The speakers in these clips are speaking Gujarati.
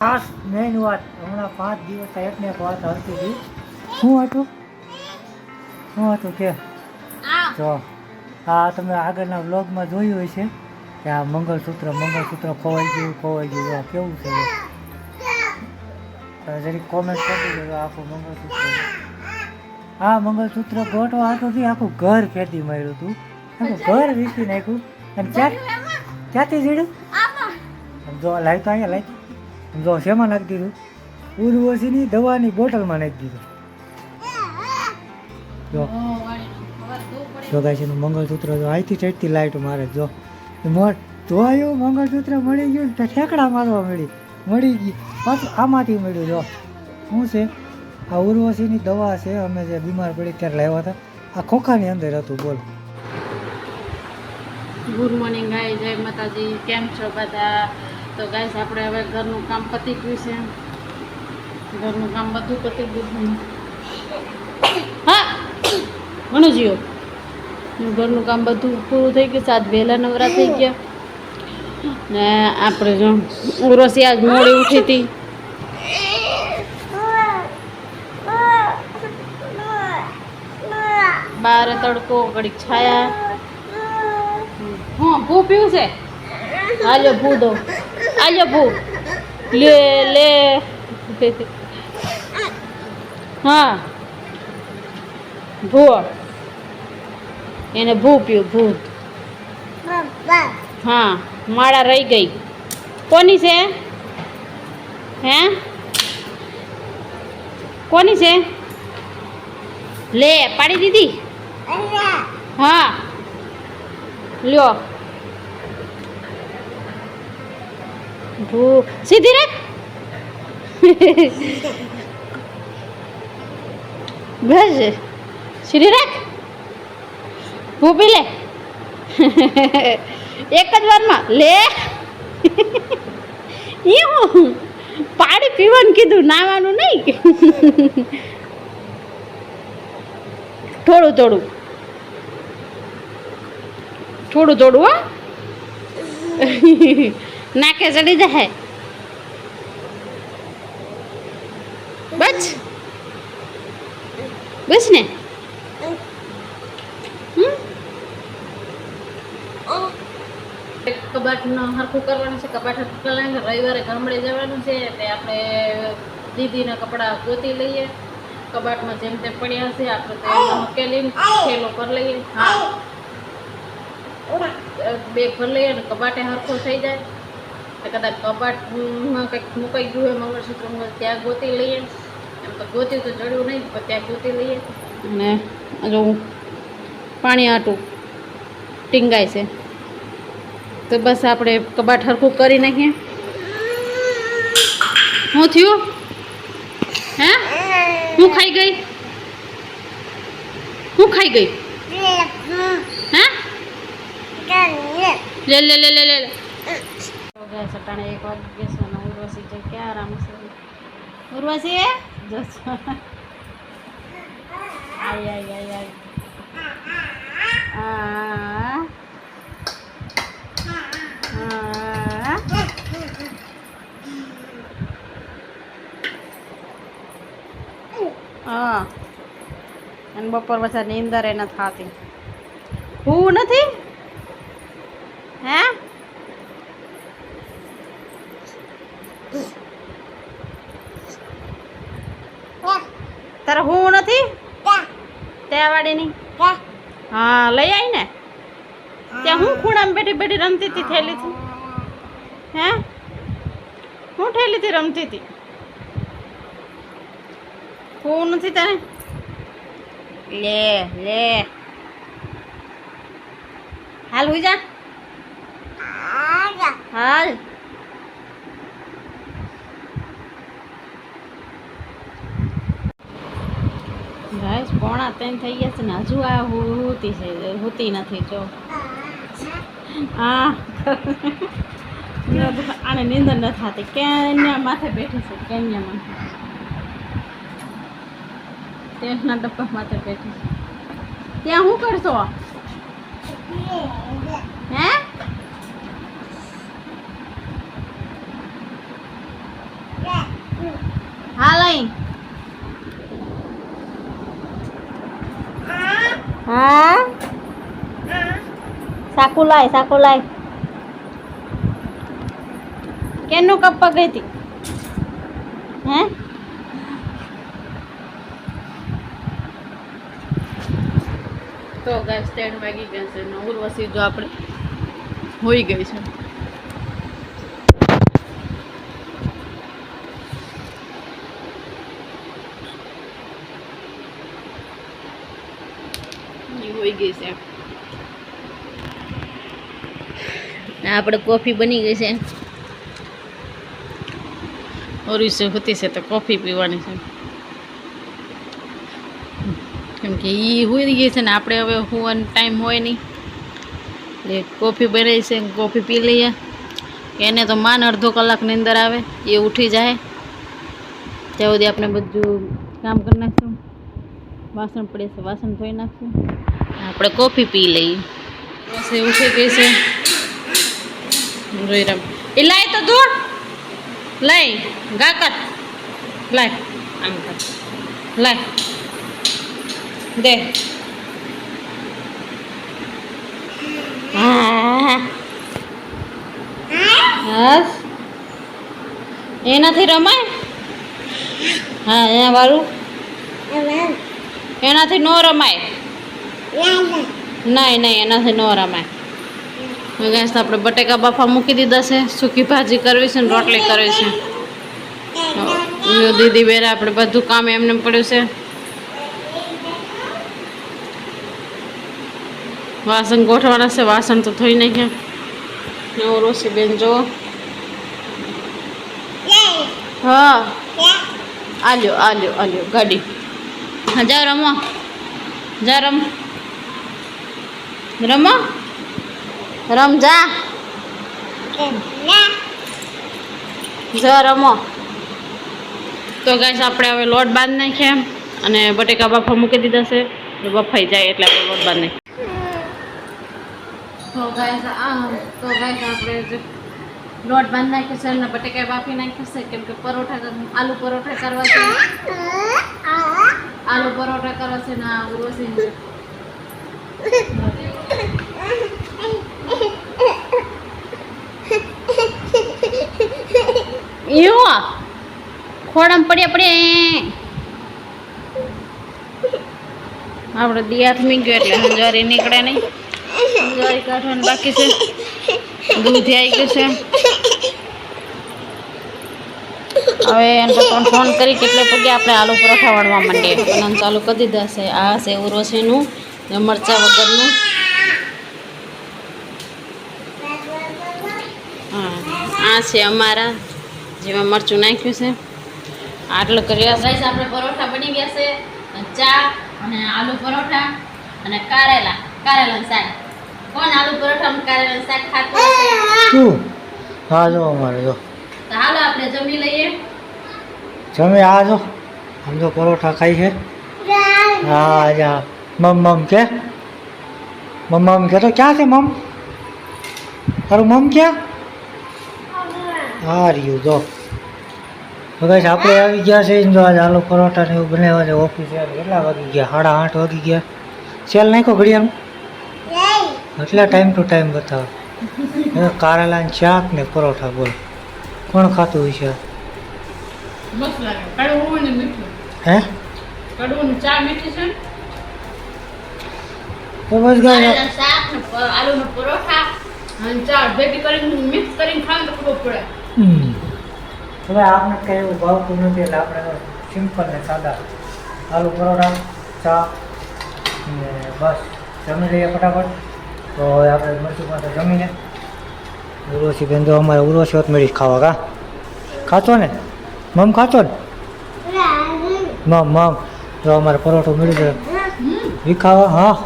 ખાસ મેઇન વાત હમણાં 5 દિવસ એકને એક વાત આવતી હતી. શું હતું કે જો આ તમે આગળના વ્લોગમાં જોયું હોય છે કે આ મંગળસૂત્ર ખોવાઈ ગયું આ કેવું છે જરી કોમેન્ટ કરી દેજો. આખું મંગળસૂત્ર આ મંગળસૂત્ર ગોઠવા હતું આખું ઘર ખેતી માર્યું હતું, આખું ઘર વીસી નાખ્યું. અને ક્યાંથી જીડ્યું જો લાવી તો અહીંયા લાવી જો શેમાં નાખી દીધું, ઉર્વશીની દવાની બોટલમાં નાખી દીધું. જો ગાય છે મંગળસૂત્ર જો અહીંથી ચડતી લાઈટ મારે જો જોયું મંગળસૂત્ર મળી ગયું તો ઠેકડા મારવા મળી ગઈ પાછું આમાંથી મળ્યું. જો શું છે આ ઉર્વશીની દવા છે, અમે જે બીમાર પડી ત્યારે લાવ્યા હતા, આ ખોખાની અંદર હતું. બોલ ગુડ મોર્નિંગ ગાય, જય માતાજી. કેમ છો બધા? તો ગાઈસ આપણે હવે ઘરનું કામ પતી ગયું છે, ઘરનું કામ બધું પતી ગયું. હા મનુજીઓ ઘરનું કામ બધું પૂરું થઈ ગયું. સાત વહેલા નવરા થઈ ગયા ને આપણે જો ઉર્વશી આજ મોડી ઉઠી હતી. બાર તડકો ઘડીક છાયા. હા ભૂ પીવું છે, હાલ્યો ભૂ દો, હાલ્યો ભૂ લે હા ભૂ એને ભૂ પીવું ભૂત. હા માળા રહી ગઈ. કોની છે? હે કોની છે? લે પાડી દીધી. હા લ્યો ભૂ સીધી રાખ. બસ સીધી રાખ. ભૂ પી લે એક જ વારમાં. લે હું પાણી પીવાનું કીધું, નાવાનું નહીં. થોડું હો નાકે ચડી જાય. બસ ને કબાટનું હરખું કરવાનું છે. કબાટ હરખું કરવાનું છે. રવિવારે ગામડે જવાનું છે એટલે આપણે દીદીના કપડાં ગોતી લઈએ. કબાટમાં જેમ તેમ પડ્યા હશે આપણે તો એમાં મૂકેલી થેલો કરી લઈએ. હા બેગ ભરી લઈએ અને કબાટે હરખું થઈ જાય. કદાચ કબાટમાં કંઈક મુકાઈ ગયું હોય મંગળસૂત્ર ત્યાં ગોતી લઈએ. એમ તો ગોત્યું તો જડ્યું નહીં પણ ત્યાં ગોતી લઈએ. અને જો પાણી આટું ટીંગાય છે તો બસ આપણે કબાટ હરખું કરી નાખીએ. શું થયું? હે હું ખાઈ ગઈ? હે લે સટાણે 1 વાગી ગયા છે. ઉર્વશી છે ક્યાં આરામ છે? ઉર્વશી આય હા અને બપોર પછી નીંદર એ નથી થતી. હું નથી હે તારે હું નથી ત્યાં વાડીની હા લઈ આવી ને. ત્યાં હું ખૂણામાં બેઠી રમતી હતી થેલીથી. હે હું થેલીથી રમતી હતી. હું નથી તારે લે હાલ હુઈ જા. હાલ ગાઈસ 2:45 થઈ ગયા છે ને હજુ આ હોતી નથી. જો હા આને નીંદર ન થતી. કેન્યા માથે બેઠી છે. કેન્યા માથે તેલના ડબ્બા માથે બેઠી છે. ત્યાં શું કરશો? હે હાલ અહીં હા સાકુ લાય કેનું કપ્પા ગઈ હતી હે તો ગાઈસ 3 વાગી ગયા છે ને ઉર્વશી જો આપણે હોઈ ગઈ છે હોઈ ગઈ છે આપણે કોફી બની ગઈ છે ઓરિસે હોતી છે તો કોફી પીવાની છે કેમ કે એ હોઈ ગઈ છે ને આપણે હવે હોવાનો ટાઈમ હોય નહીં એટલે કોફી બનાવી છે કોફી પી લઈએ એને તો માન અડધો કલાકની અંદર આવે એ ઉઠી જાય ત્યાં સુધી આપણે બધું કામ કરી નાખશું વાસણ પડે છે વાસણ ધોઈ નાખશું આપણે કોફી પી લઈએ બસ એ ઉઠી ગઈ છે જોઈ રમ એ લાય તો દૂર લાય ગાકર લાય આમ કર લાય દે હા એનાથી રમાય હા એના વાળું એનાથી નો રમાય નહીં એનાથી નો રમાય ગેસ આપણે બટેકા બાફા મૂકી દીધા છે સૂકી ભાજી કરવી છે ને રોટલી કરવી છે દીદી બેરે આપણે બધું કામ એમને પડ્યું છે વાસણ ગોઠવાના છે વાસણ તો થઈ નાખ્યા રોસી બેન જો હા આલ્યો ગાડી હા જા રમો રમ જા રમો તો ગાઈસ આપણે હવે લોટ બાંધી નાખીએ અને બટેકા બાફા મૂકી દીધા છે બફાઈ જાય એટલે આપણે લોટ બાંધી નાખીએ તો ગાઈસ આપણે લોટ બાંધી નાખ્યો છે અને બટેકા બાફી નાખ્યો છે કેમ કે આલુ પરોઠા કરવા છે ને આ ઉર્વશી ખોડામાં પડ્યા આપણે દિયાથ મી ગયો એટલે હંજવારી નીકળે નહીં હંજવારી કાઢવાનું બાકી છે દૂધ આવી ગયું છે હવે એને પપ્પાને ફોન કરી કેટલે પગે આપણે આલુ પરોઠા વણવા માંડીએ બનાવવાનું ચાલુ કરી દીધા છે આ છે ઉર્વશીનું મરચાં વગરનું હા આ છે અમારા જેમાં મરચું નાખ્યું છે આટલું કર્યા ગાઈસ આપણે પરોઠા બની ગયા છે ચા અને આલુ પરોઠા અને કારેલાનું શાક કોણ આલુ પરોઠા અને કારેલાનું શાક ખાતું હશે તું હા જો અમારે જો તો હાલો આપણે જમી લઈએ જમી આ જો આમ તો પરોઠા ખાઈ છે હા જા મમ કે તો ક્યાં છે મમ તારું મમ ક્યાં હા રહ્યું જો બસ આપણે આવી ગયા છે જો આજે આલુ પરોઠા ને એવું બનાવ્યા છે ઓફિસે કેટલા વાગી ગયા 8:30 વાગી ગયા સેલ નાખ્યો ઘડિયાળનું એટલે ટાઈમ ટુ ટાઈમ બતાવે કારેલાનું શાક ને પરોઠા બોલ કોણ ખાતું હોય છે મસ્ત લાગે કડવું ને મીઠું હે કડવું ને ચા મીઠી છે તો બસ ગયા શાક ને આલુનો પરોઠા અને ચા ભેગી કરીને મિક્સ કરીને ખાવ તો ખબર પડે હવે આપણે કઈ એવું ભાવતું નથી એટલે આપણે સિમ્પલ ને સાદા આલુ પરોઠા ચા ને બસ જમી લઈએ ફટાફટ તો હવે આપણે મરચું પાસે જમીને ઉર્વશી બેન તો અમારે ઉર્વશી હોત મેળી ખાવા કા ખાતો ને મમ ખાતો ને મમ જો અમારે પરોઠું મળી જાય વિખાવા હા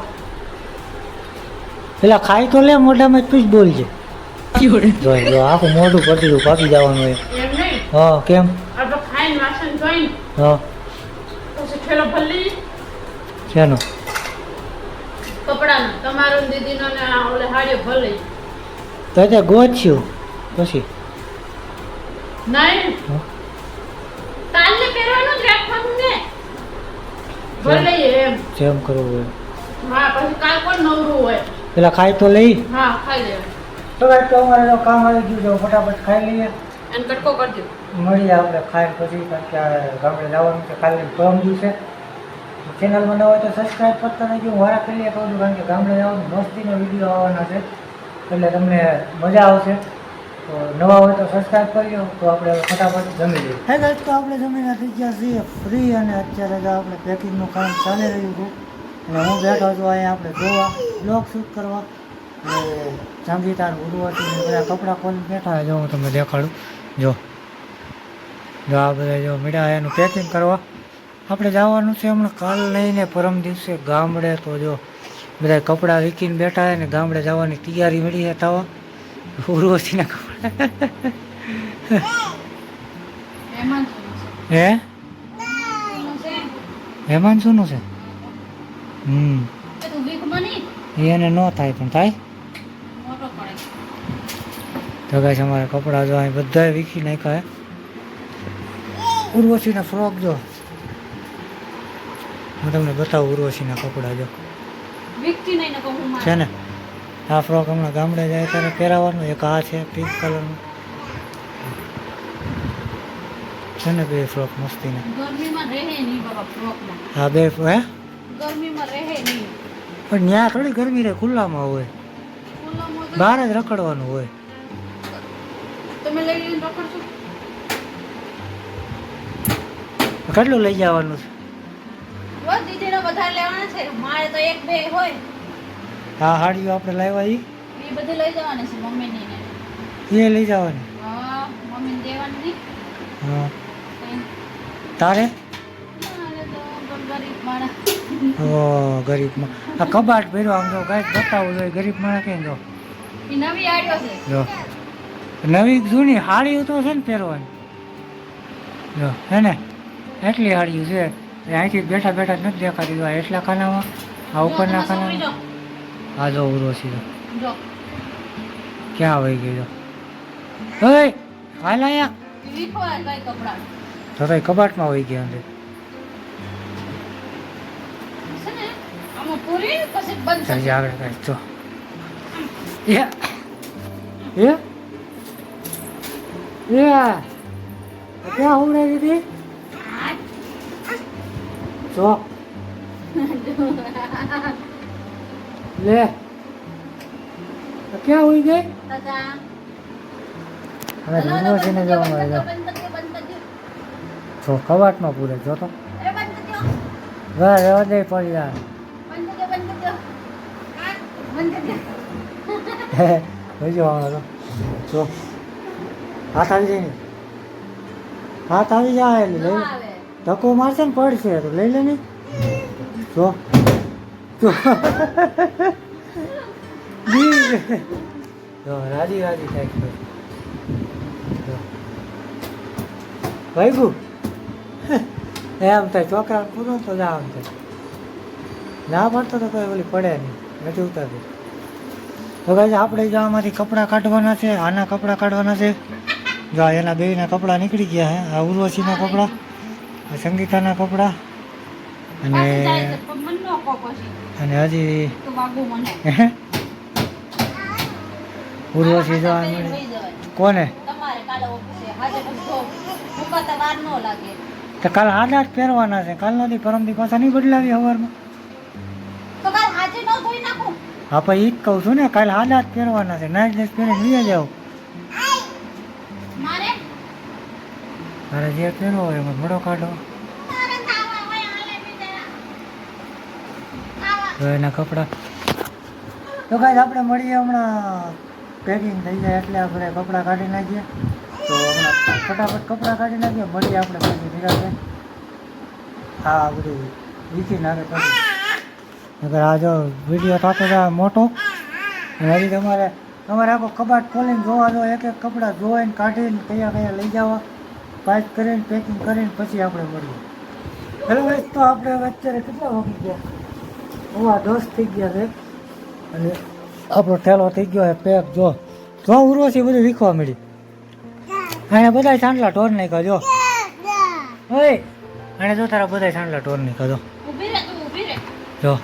પેલા ખાઈ તો લે મોઢામાં તું જ બોલજે જો આખું મોઢું પતલું પાકી જવાનું હોય હા કેમ હા શેનો કપડાનો તમારો દીદીનો ને ઓલે હાડ્યો ભલે તો ત્યાં ગોચ્યું પછી નહીં કાલે પહેરો જેમ કરવું હોય હા પછી કાલ પણ નવરું હોય. પેલા ખાઈ તો લઈ. હા ખાઈ લે. તો ભાઈ તો અમારે તો કામ આવી ગયું છે ફટાફટ ખાઈ લઈએ અને કટકો કરજો. મળીએ આપણે ખાઈ પછી કારણ કે આ ગામડે જવાનું છે કાલે પરમ દિવસે ચેનલમાં ન હોય તો સબસ્ક્રાઈબ કરતા નહીં હું વારા કરીએ કહું છું કારણ કે ગામડે જવાનું મસ્તીનો વિડીયો આવવાના છે એટલે તમને મજા આવશે તો નવા હોય તો સબસ્ક્રાઈબ કરી લો તો આપણે ફટાફટ જમી લઈએ હે ગાઈસ તો આપણે જમીને થઈ ગયા છીએ ફ્રી અને અત્યારે તો આપણે પેકિંગનું કામ ચાલી રહ્યું છે અને હું બેઠો છું અહીંયા આપણે જોવા બ્લોગ શૂટ કરવા અને સંગીતા ઉર્વશી બધા કપડાં ખોલી બેઠા જો હું તમને દેખાડું જો આ બધા જો મીડા એનું પેકિંગ કરવા આપણે જવાનું છે હમણાં કાલ લઈને પરમ દિવસે ગામડે તો જો બધા કપડાં વીકીને બેઠા અને ગામડે જવાની તૈયારી મળી છે થવા ઉર્વશીના કપડા હે હેમાન શુંનું છે એને ન થાય પણ થાય તો ગાઈસ અમારા કપડાં જો અહીં બધાએ વીખી નાખ્યા ઉર્વશીના ફ્રોક જો હું તમને બતાવું ઉર્વશીના કપડાં જો છે ને આ ફ્રોક હમણાં ગામડે જાય ત્યારે પહેરાવાનું એક આ છે પિંક કલરનું છે ને બે ફ્રોક મસ્તીના હા બે હે પણ ત્યાં થોડી ગરમી રહે ખુલ્લામાં હોય બહાર જ રખડવાનું હોય કેટલું લઈ જવાનું છે હા હાડીઓ આપણે લાવ્યા એ લઈ જવાની હા તારે ગરીબમાં આ કબાટ ભર્યો આમ જો ગાય બતાવું જોઈએ ગરીબ માણસ કેમ જો જો નવી જૂની હાડીઓ તો છે ને પહેરવાની જો હે ને એટલી હાડીઓ છે અહીંથી બેઠા બેઠા નથી દેખાતી જો એટલા ખાનામાં આ ઉપરના ખાનામાં આ જો ઉર્વશી જો ક્યાં વહી ગઈ જો હે હાલ અહીંયા તો કઈ કબાટમાં વહી ગયા અંદર આગળ કઈ તો ક્યાં ઉડાવી દીધી જો લે ક્યાં ઉઈ ગઈ હવે ઉર્વશીને જવાનું જો કવાટમાં પૂરે જો તો રહેવા દે પડી યાર જો હાથ આવી જાય ને હાથ આવી જાય એટલે લઈ ધક્કો મારશે ને પડશે તો લઈ લે ને જો રાજી રાજી થાય ભાઈ એમ થાય છોકરા પૂરો તો ના આમ થાય ના પડતો તો કોઈ ઓલી પડે નહીં નથી ઉતારતી તો ભાઈ આપણે જો આમાંથી કપડાં કાઢવાના છે આના કપડાં કાઢવાના છે જો એના બેના કપડાં નીકળી ગયા છે આ ઉર્વશીના કપડાં આ સંગીતાના કપડાં અને હજી ઉર્વશી જો કોને તો કાલ હાડા જ પહેરવાના છે કાલ નથી પરમથી પાછા નહીં બદલાવી સવારમાં હા પણ એ જ કહું છું ને કાલે હાડા જ પહેરવાના છે નાઇટ ડ્રેસ પહેરીને લઈ જાઓ તારે જે પહેરવો હોય એમાં મોડો કાઢો તો એના કપડાં તો કાંઈ આપણે મળીએ હમણાં પેકિંગ થઈ જાય એટલે આપણે કપડાં કાઢી નાખીએ તો હમણાં ફટાફટ કપડાં કાઢી નાખીએ મળીએ આપણે પછી નિરાશે હા બધું વીખી નાખે તો અગર આ જો વિડીયો થતો જાય મોટો અને હજી તમારે આખો કબાટ ખોલીને જોવા જો એક એક કપડાં જોઈને કાઢીને કયા કયા લઈ જવા પેક કરીને પેકિંગ કરીને પછી આપણે મળીએ હેલો ગાઈસ તો આપણે હવે અત્યારે કેટલા વાગી ગયા ઓવા 10 થઈ ગયા છે અને આપણો ઠેલો થઈ ગયો છે પેક જો ઉર્વશી બધું વીખવા મળી અહીંયા બધા સાંડલા ઢોર નાખ્યા જો ઓય અને જો તારા બધા સાંડલા ઢોર નાખ્યા જો જો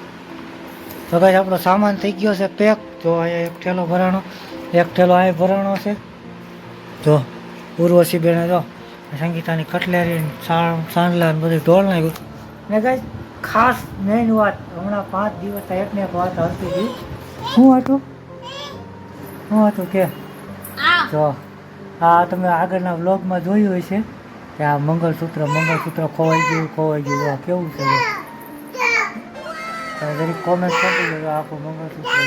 તો ભાઈ આપણો સામાન થઈ ગયો છે પેક. જો અહીંયા એક થેલો ભરાણો, એક થેલો અહીં ભરાણો છે. જો ઉર્વશી બેને જો સંગીતાની કટલેરી સાંડલા ને બધું ઢોળ નાખ્યું. ને ગાઈસ ખાસ મેઇન વાત, હમણાં 5 દિવસ એકને એક વાત હલતી હતી. શું હતું કે જો આ તમે આગળના વ્લોગમાં જોયું હોય છે કે આ મંગળસૂત્ર ખોવાઈ ગયું જો કેવું છે. જરી કોમેન્ટ કરી દેજો આખું મંગળસૂત્ર.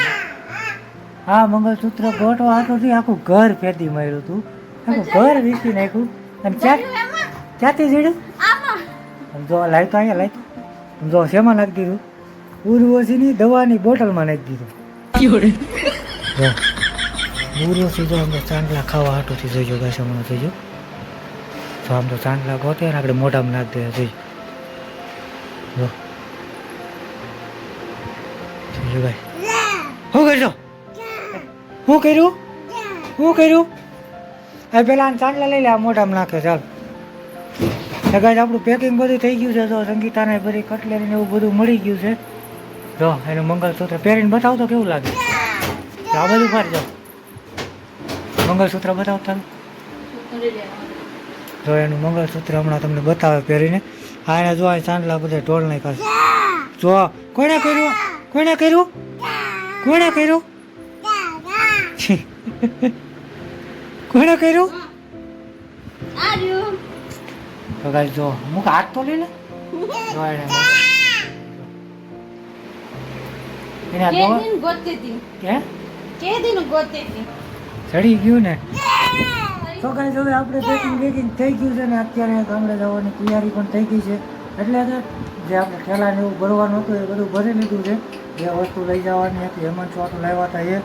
હા મંગળસૂત્ર ગોઠવા હતું આખું ઘર ફેંદી માર્યું હતું, આખું ઘર વીસી નાખ્યું. અને ક્યાંથી જીડ્યું જો લાવતો અહીંયા લાવતો જો શેમાં નાખી દીધું, ઉર્વશીની દવાની બોટલમાં નાખી દીધું. ઉર્વશી જો અમને ચાંદલા ખાવા હાટુથી જોઈજો ગાય હમણાં જોઈજો. તો આમ તો ચાંદલા ગોતે ને આપણે મોઢામાં નાખી દે જોઈજો. જો ભાઈ શું કરશો, શું કર્યું આ પેલા ચાંદલા લઈ લે, આ મોઢામાં નાખે. ચાલ ગાય આપણું પેકિંગ બધું થઈ ગયું છે. જો સંગીતાને બધી કટલેરી ને એવું બધું મળી ગયું છે. જો એનું મંગળસૂત્ર પહેરીને બતાવતો કેવું લાગે. આ બધું ફાર જાઓ મંગળસૂત્ર બતાવતા. જો એનું મંગળસૂત્ર હમણાં તમને બતાવે પહેરીને. આ એને જો ચાંદલા બધા ઢોળ નાખ્યા છે. જો કોણે કર્યું કોણે કર્યું તો ગાઈસ જો મુક હાથ તો લઈ લે. જો એને ચડી ગયું ને. તો ગાઈસ હવે આપણે પેકિંગ થઈ ગયું છે ને અત્યારે ગામડે જવાની તૈયારી પણ થઈ ગઈ છે. એટલે જે આપણે ઠેલાને એવું ભરવાનું હતું એ બધું ભરી લીધું છે. જે વસ્તુ લઈ જવાની હતી હેમંત ચોટું લાવ્યા હતા એ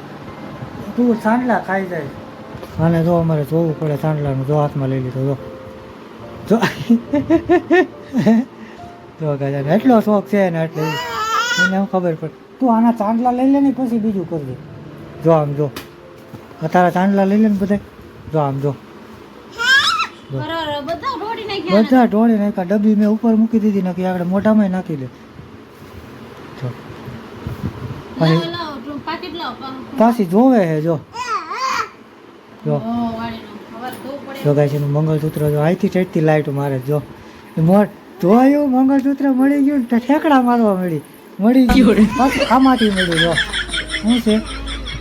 તું ચાંદલા ખાઈ જાય. અને જો અમારે જોવું પડે ચાંદલાનું. જો હાથમાં લઈ લીધો જો જો ગાય એટલો શોખ છે ને એટલે એને હું ખબર પડે. તું આના ચાંદલા લઈ લે ને પછી બીજું કરજે. જો આમ જો તારા ચાંદલા લઈ લે ને બધા. જો આમ જો બધા ઢોળી નાખ્યા. ડબ્બી મેં ઉપર મૂકી દીધી નાખી આગળ મોઢામાં નાખી દે. પાછી જોવે હે જો ગાય છે મંગળસૂત્ર જો અહીંથી ચડતી લાઈટ મારે. જો જોયું મંગળસૂત્ર મળી ગયું તો ઠેકડા મારવા મળી ગયું પાછું આમાંથી મળ્યું. જો શું છે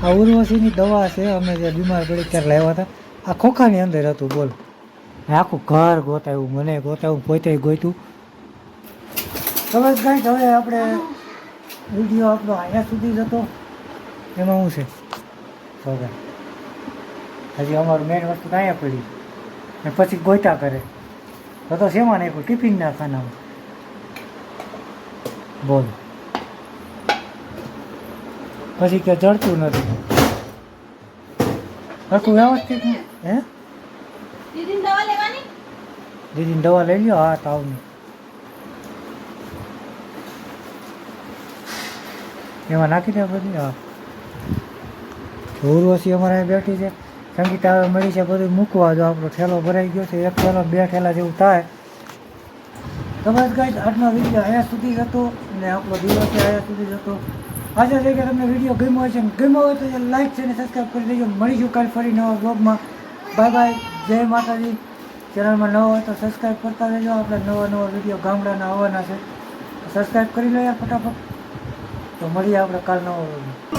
આ ઉર્વશીની દવા છે. અમે જે બીમાર પડી ત્યારે લાવ્યા હતા. આ ખોખાની અંદર હતું. બોલ આખું ઘર ગોતાવ્યું, મને ગોતાવ્યું, પોતે ગોતું. તો બસ ગાઈસ હવે આપણે વિડીયો આપણો અહીંયા સુધી જ હતો. એમાં શું છે તો હજી અમારું મેન વસ્તુ અહીંયા પડી ને પછી ગોતા કરે તો શેમાં નાખ્યું ટિફિનના ખાનામાં. બોલ પછી કે જડતું નથી હરખું વ્યવસ્થિત. હે દીદીની દવા લઈ લ્યો. હા તાવની એમાં નાખી દે બધી. હા ઉર્વશી અમારે બેઠી છે. સંગીતા હવે મળી છે બધું મૂકવા. જો આપણો ઠેલો ભરાઈ ગયો છે. એક ઠેલો 2 ઠેલા જેવું થાય. તો બસ ગાઈસ આજનો વિડીયો અહીંયા સુધી જ હતો અને આપણો દિવસ અહીંયા સુધી જ હતો. આશા છે કે તમને વિડીયો ગમ્યો હોય છે. ગમ્યો હોય તો લાઈક છે અને સબસ્ક્રાઈબ કરી દેજો. મળીશું કાલે ફરી નવા બ્લોગમાં. બાય બાય, જય માતાજી. ચેનલમાં નવો હોય તો સબસ્ક્રાઈબ કરતા રહેજો. આપણે નવા વિડીયો ગામડાના આવવાના છે. સબસ્ક્રાઈબ કરી લો યાર ફટાફટ. તો મળીએ આપણે કાલ નવો વિડીયો.